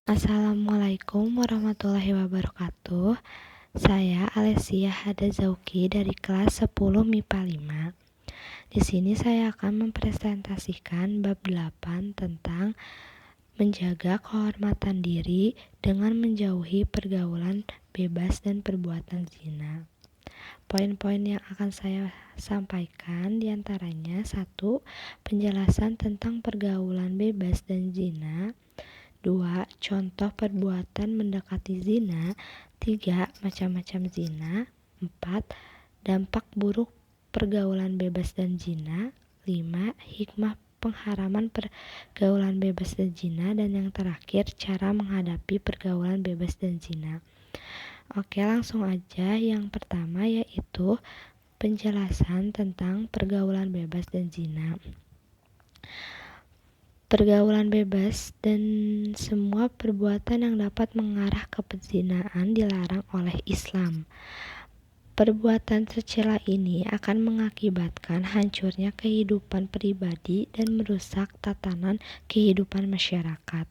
Assalamualaikum warahmatullahi wabarakatuh. Saya Alessia Hadazauki dari kelas 10 MIPA 5. Di sini saya akan mempresentasikan bab 8 tentang menjaga kehormatan diri dengan menjauhi pergaulan bebas dan perbuatan zina. Poin-poin yang akan saya sampaikan diantaranya 1. Penjelasan tentang pergaulan bebas dan zina. 2. Contoh perbuatan mendekati zina. 3. Macam-macam zina. 4. Dampak buruk pergaulan bebas dan zina. 5. Hikmah pengharaman pergaulan bebas dan zina. Dan yang terakhir, cara menghadapi pergaulan bebas dan zina. Oke, langsung aja. Yang pertama yaitu penjelasan tentang pergaulan bebas dan zina. Pergaulan bebas dan semua perbuatan yang dapat mengarah ke perzinaan dilarang oleh Islam. Perbuatan tercela ini akan mengakibatkan hancurnya kehidupan pribadi dan merusak tatanan kehidupan masyarakat.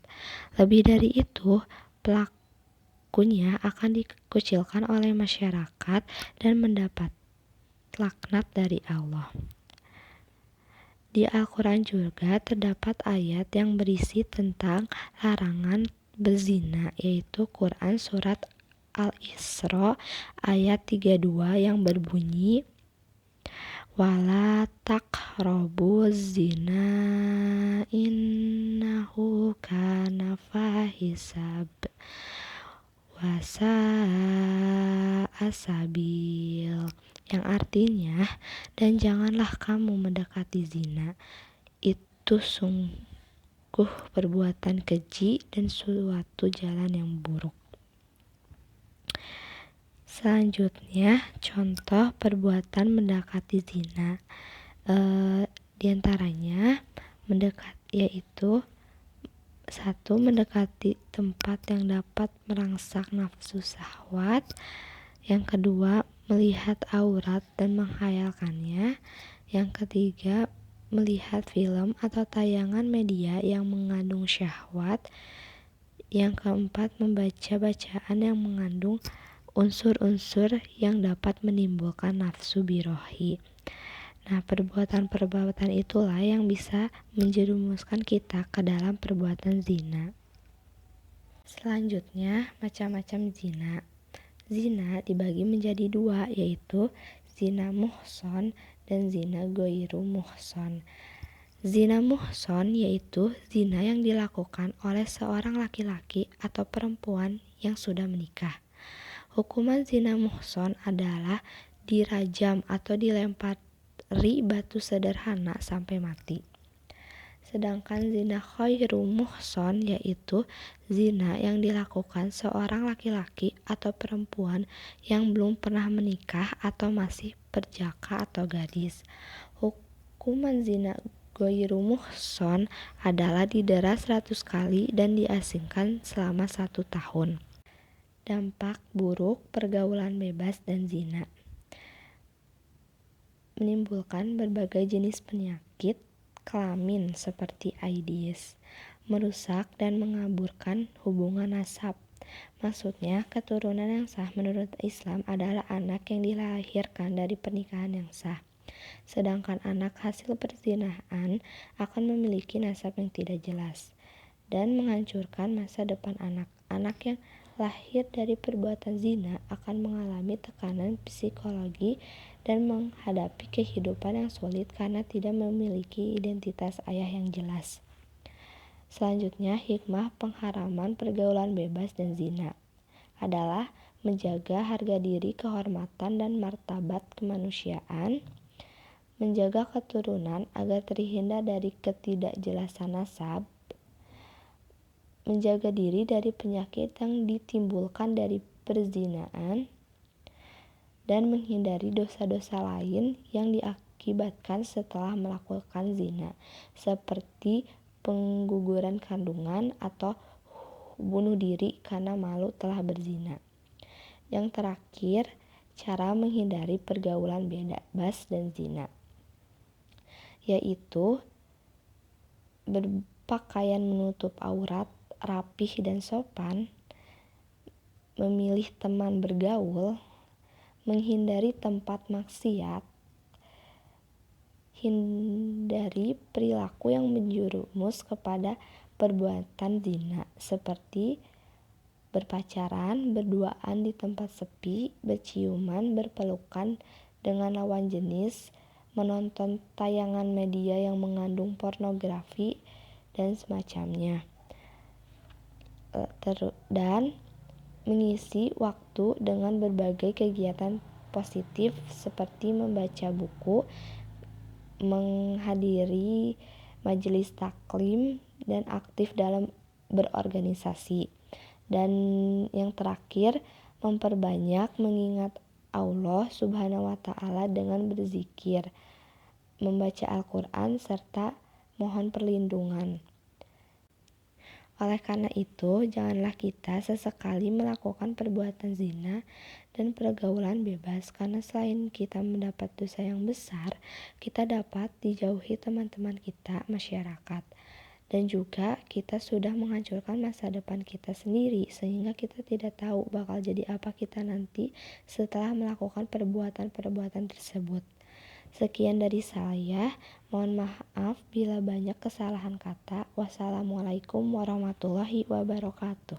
Lebih dari itu, pelakunya akan dikucilkan oleh masyarakat dan mendapat laknat dari Allah. Di Al-Quran juga terdapat ayat yang berisi tentang larangan berzina, yaitu Quran Surat Al-Isra ayat 32 yang berbunyi, Wala taqrabuz zina innahu kana fahisab wasa'a sabil, yang artinya, dan janganlah kamu mendekati zina, itu sungguh perbuatan keji dan suatu jalan yang buruk. Selanjutnya, contoh perbuatan mendekati zina. Diantaranya yaitu 1. Mendekati tempat yang dapat merangsak nafsu syahwat. Yang kedua, melihat aurat dan menghayalkannya. Yang ketiga, melihat film atau tayangan media yang mengandung syahwat. Yang keempat, membaca bacaan yang mengandung unsur-unsur yang dapat menimbulkan nafsu birohi. Nah, perbuatan-perbuatan itulah yang bisa menjerumuskan kita ke dalam perbuatan zina. Selanjutnya, macam-macam zina. Zina dibagi menjadi 2, yaitu zina muhson dan zina ghairu muhson. Zina muhson yaitu zina yang dilakukan oleh seorang laki-laki atau perempuan yang sudah menikah. Hukuman zina muhson adalah dirajam atau dilempari batu sederhana sampai mati. Sedangkan zina ghairu muhson yaitu zina yang dilakukan seorang laki-laki atau perempuan yang belum pernah menikah atau masih perjaka atau gadis. Hukuman zina ghairu muhson adalah didera 100 kali dan diasingkan selama 1 tahun. Dampak buruk pergaulan bebas dan zina. Menimbulkan berbagai jenis penyakit kelamin seperti AIDS, merusak dan mengaburkan hubungan nasab. Maksudnya, keturunan yang sah menurut Islam adalah anak yang dilahirkan dari pernikahan yang sah. Sedangkan anak hasil perzinahan akan memiliki nasab yang tidak jelas dan menghancurkan masa depan anak. Anak yang lahir dari perbuatan zina akan mengalami tekanan psikologi dan menghadapi kehidupan yang sulit karena tidak memiliki identitas ayah yang jelas. Selanjutnya, hikmah pengharaman pergaulan bebas dan zina adalah menjaga harga diri, kehormatan, dan martabat kemanusiaan, menjaga keturunan agar terhindar dari ketidakjelasan nasab, menjaga diri dari penyakit yang ditimbulkan dari perzinaan, dan menghindari dosa-dosa lain yang diakibatkan setelah melakukan zina, seperti pengguguran kandungan atau bunuh diri karena malu telah berzina. Yang terakhir, cara menghindari pergaulan bebas dan zina, yaitu berpakaian menutup aurat rapih dan sopan, memilih teman bergaul, menghindari tempat maksiat, hindari perilaku yang menjerumus kepada perbuatan zina seperti berpacaran, berduaan di tempat sepi, berciuman, berpelukan dengan lawan jenis, menonton tayangan media yang mengandung pornografi, dan semacamnya. Dan mengisi waktu dengan berbagai kegiatan positif seperti membaca buku, menghadiri majelis taklim, dan aktif dalam berorganisasi. Dan yang terakhir, memperbanyak mengingat Allah Subhanahu wa Ta'ala dengan berzikir, membaca Al-Quran, serta mohon perlindungan. Oleh karena itu, janganlah kita sesekali melakukan perbuatan zina dan pergaulan bebas, karena selain kita mendapat dosa yang besar, kita dapat dijauhi teman-teman kita, masyarakat. Dan juga kita sudah menghancurkan masa depan kita sendiri, sehingga kita tidak tahu bakal jadi apa kita nanti setelah melakukan perbuatan-perbuatan tersebut. Sekian dari saya, mohon maaf bila banyak kesalahan kata. Wassalamualaikum warahmatullahi wabarakatuh.